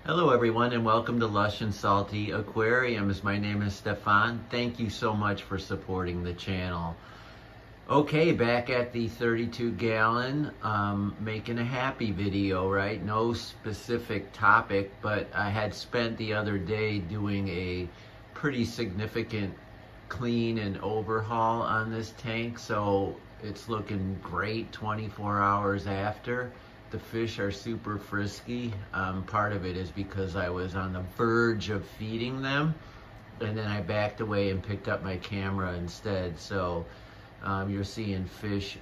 Hello everyone and welcome to Lush and Salty Aquariums. My name is Stefan. Thank you so much for supporting the channel. Okay, back at the 32 gallon, making a happy video, right? No specific topic, but I had spent the other day doing a pretty significant clean and overhaul on this tank, so it's looking great 24 hours after. The fish are super frisky. Part of it is because I was on the verge of feeding them, and then I backed away and picked up my camera instead. So you're seeing fish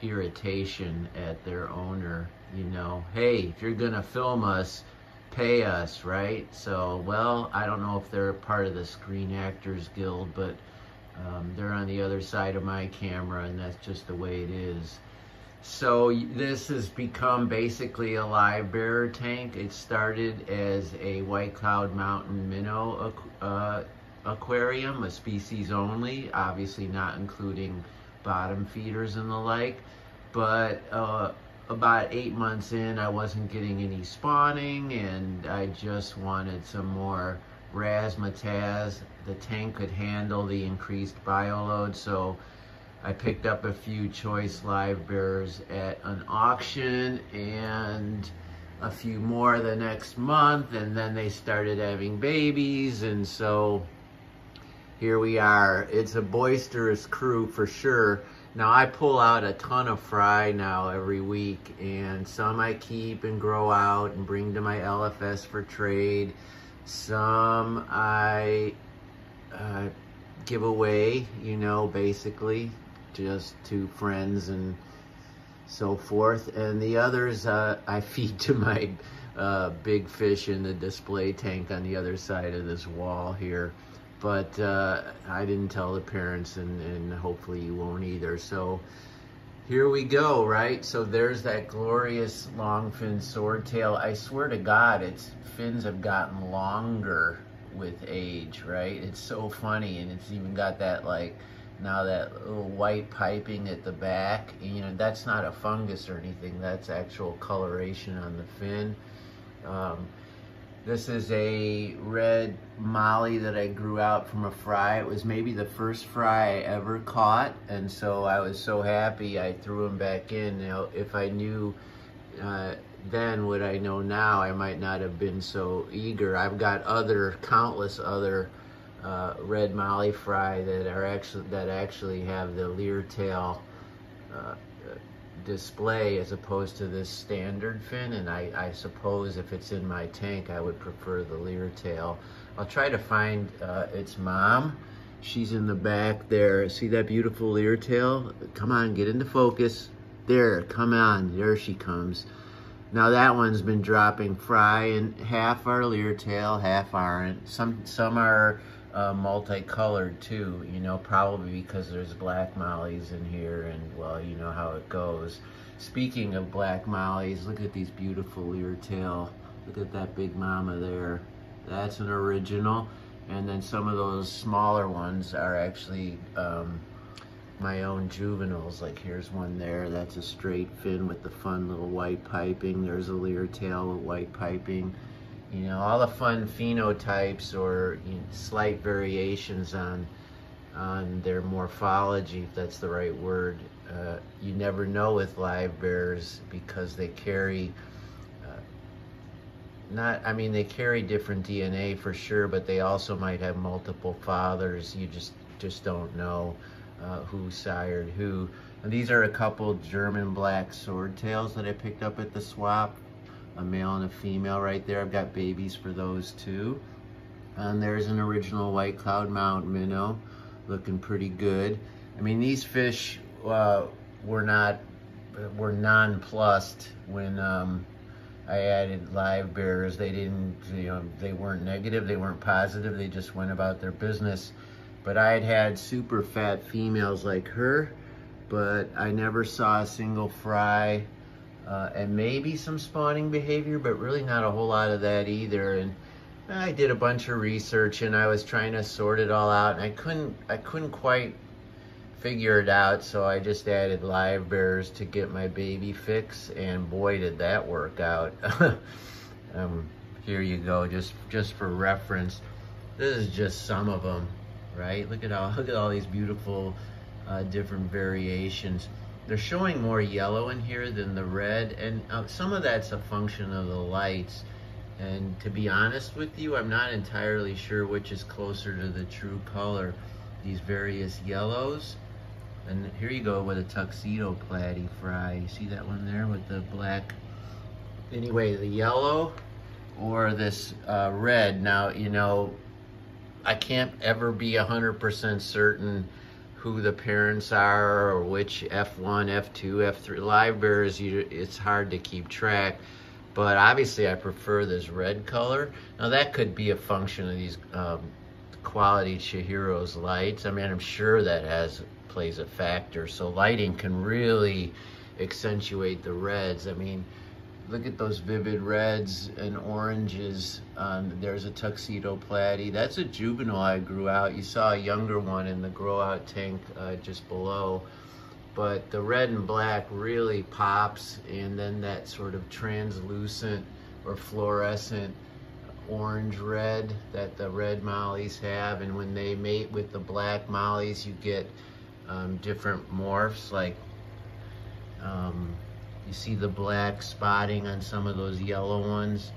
irritation at their owner. You know, hey, if you're gonna film us, pay us, right? So, well, I don't know if they're part of the Screen Actors Guild, but they're on the other side of my camera, and that's just the way it is. So this has become basically a live bearer tank. It started as a White Cloud Mountain minnow aquarium, a species only, obviously not including bottom feeders and the like. But about 8 months in, I wasn't getting any spawning, and I just wanted some more razzmatazz. The tank could handle the increased bioload, so I picked up a few choice live bearers at an auction and a few more the next month, and then they started having babies, and so here we are. It's a boisterous crew for sure. Now I pull out a ton of fry now every week, and some I keep and grow out and bring to my LFS for trade. Some I give away, you know, basically just to friends and so forth, and the others I feed to my big fish in the display tank on the other side of this wall here. But I didn't tell the parents, and hopefully you won't either. So here we go, right? So there's that glorious longfin swordtail. I swear to God, its fins have gotten longer with age, right? It's so funny, and it's even got that, like, now that little white piping at the back. You know, that's not a fungus or anything, that's actual coloration on the fin. This is a red molly that I grew out from a fry. It was maybe the first fry I ever caught, and so I was so happy I threw him back in. You know, if I knew then what I know now, I might not have been so eager. I've got countless other red molly fry that actually have the leer tail display as opposed to this standard fin, and I suppose if it's in my tank I would prefer the leer tail. I'll try to find its mom. She's in the back there. See that beautiful leer tail? Come on, get into focus. There, come on, there she comes. Now that one's been dropping fry, and half are leer tail, half aren't. Some are multicolored too, you know, probably because there's black mollies in here, and well, you know how it goes. Speaking of black mollies, look at these beautiful leer tail. Look at that big mama there. That's an original. And then some of those smaller ones are actually my own juveniles. Like here's one there, that's a straight fin with the fun little white piping. There's a leer tail with white piping. You know, all the fun phenotypes or, you know, slight variations on their morphology, if that's the right word. You never know with live bears because they carry they carry different DNA for sure, but they also might have multiple fathers. You just don't know who sired who. And these are a couple German black swordtails that I picked up at the swap. A male and a female right there. I've got babies for those too. And there's an original White Cloud Mountain minnow, looking pretty good. I mean, these fish were nonplussed when I added live bearers. They didn't, you know, they weren't negative, they weren't positive, they just went about their business. But I had super fat females like her, but I never saw a single fry. And maybe some spawning behavior, but really not a whole lot of that either. And I did a bunch of research, and I was trying to sort it all out, and I couldn't quite figure it out, so I just added live bearers to get my baby fix, and boy did that work out. Here you go, just for reference. This is just some of them, right? Look at all these beautiful different variations. They're showing more yellow in here than the red, and some of that's a function of the lights. And to be honest with you, I'm not entirely sure which is closer to the true color. These various yellows. And here you go with a tuxedo platy fry. You see that one there with the black? Anyway, the yellow or this red. Now, you know, I can't ever be 100% certain who the parents are or which F1, F2, F3 live bears. It's hard to keep track. But obviously I prefer this red color. Now that could be a function of these quality Chihiro's lights. I mean, I'm sure that plays a factor. So lighting can really accentuate the reds. I mean, look at those vivid reds and oranges. There's a tuxedo platy. That's a juvenile I grew out. You saw a younger one in the grow out tank just below. But the red and black really pops, and then that sort of translucent or fluorescent orange red that the red mollies have. And when they mate with the black mollies, you get different morphs, like you see the black spotting on some of those yellow ones.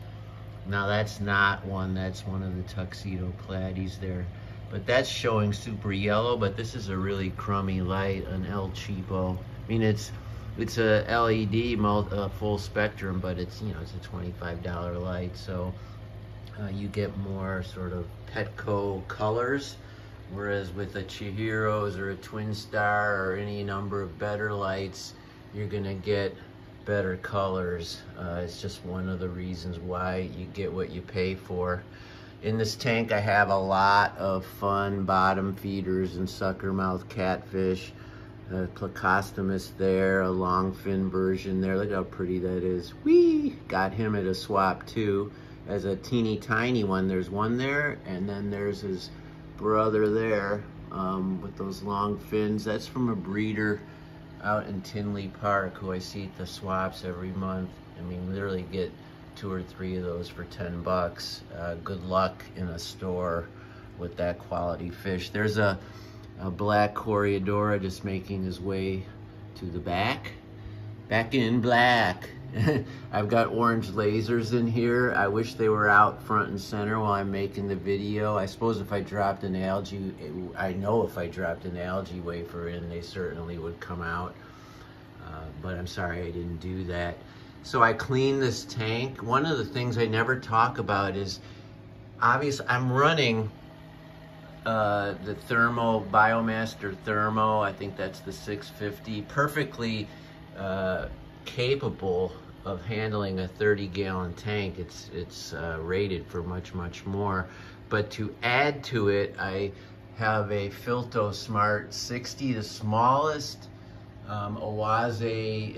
Now that's not one, that's one of the tuxedo platies there. But that's showing super yellow, but this is a really crummy light, an El Cheapo. I mean, it's a LED full spectrum, but it's, you know, it's a $25 light. So you get more sort of Petco colors, whereas with a Chihiro's or a Twin Star or any number of better lights, you're gonna get better colors. It's just one of the reasons why you get what you pay for. In this tank, I have a lot of fun bottom feeders and suckermouth catfish. Plecostomus there, a long fin version there. Look how pretty that is. Whee! Got him at a swap too. As a teeny tiny one, there's one there, and then there's his brother there with those long fins. That's from a breeder out in Tinley Park who I see at the swaps every month. I mean, literally get 2 or 3 of those for 10 bucks. Good luck in a store with that quality fish. There's a black Coreodora just making his way to the back in black. I've got orange lasers in here. I wish they were out front and center while I'm making the video. I suppose if I dropped an algae, I know if I dropped an algae wafer in, they certainly would come out. But I'm sorry I didn't do that. So I clean this tank. One of the things I never talk about is, obviously I'm running the Thermo, Biomaster Thermo, I think that's the 650, perfectly capable of handling a 30-gallon tank. It's rated for much, much more. But to add to it, I have a Filto Smart 60, the smallest Oase.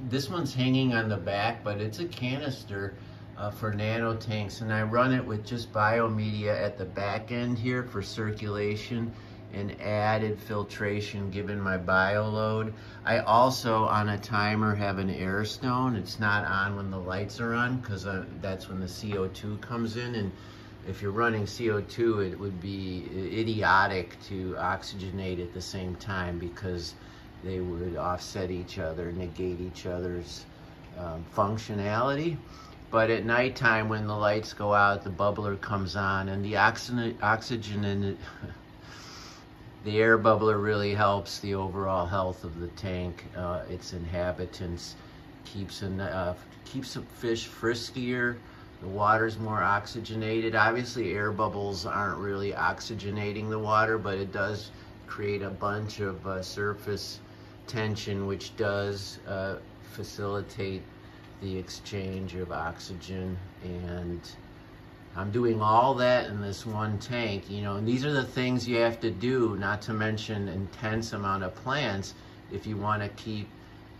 This one's hanging on the back, but it's a canister for nano tanks, and I run it with just biomedia at the back end here for circulation and added filtration given my bio load. I also, on a timer, have an air stone. It's not on when the lights are on, because that's when the CO2 comes in, and if you're running CO2, it would be idiotic to oxygenate at the same time, because they would offset each other, negate each other's functionality. But at nighttime, when the lights go out, the bubbler comes on, and the oxygen in it, the air bubbler really helps the overall health of the tank. Its inhabitants, keeps the fish friskier. The water's more oxygenated. Obviously, air bubbles aren't really oxygenating the water, but it does create a bunch of surface tension, which does facilitate the exchange of oxygen. And I'm doing all that in this one tank, you know, and these are the things you have to do, not to mention intense amount of plants, if you want to keep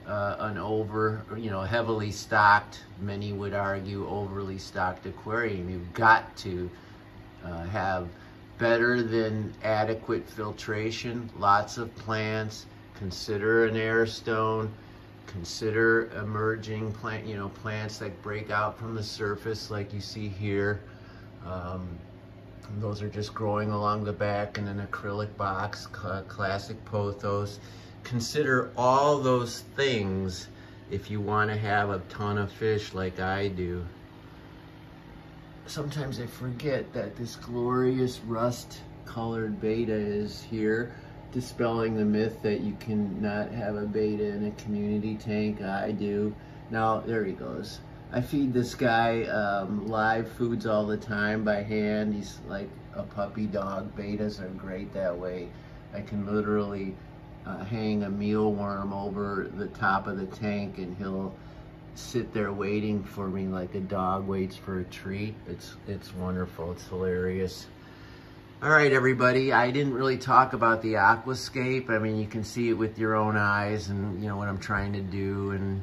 an heavily stocked, many would argue overly stocked aquarium. You've got to have better than adequate filtration, lots of plants, consider an air stone, Consider emerging plants that break out from the surface like you see here. Those are just growing along the back in an acrylic box, classic pothos. Consider all those things if you want to have a ton of fish like I do. Sometimes I forget that this glorious rust-colored beta is here, dispelling the myth that you cannot have a beta in a community tank. I do. Now, there he goes. I feed this guy live foods all the time by hand. He's like a puppy dog. Betas are great that way. I can literally hang a mealworm over the top of the tank and he'll sit there waiting for me like a dog waits for a treat. It's wonderful. It's hilarious. All right, everybody. I didn't really talk about the aquascape. I mean, you can see it with your own eyes, and you know what I'm trying to do, and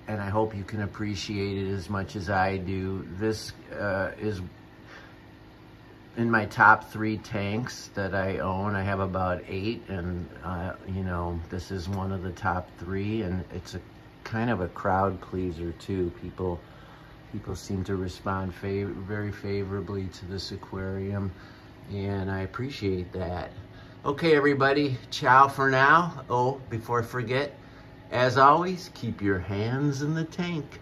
I hope you can appreciate it as much as I do. This is in my top 3 tanks that I own. I have about 8, and you know, this is one of the top 3, and it's a kind of a crowd pleaser too. People seem to respond very favorably to this aquarium, and I appreciate that. Okay, everybody, ciao for now. Oh, before I forget, as always, keep your hands in the tank.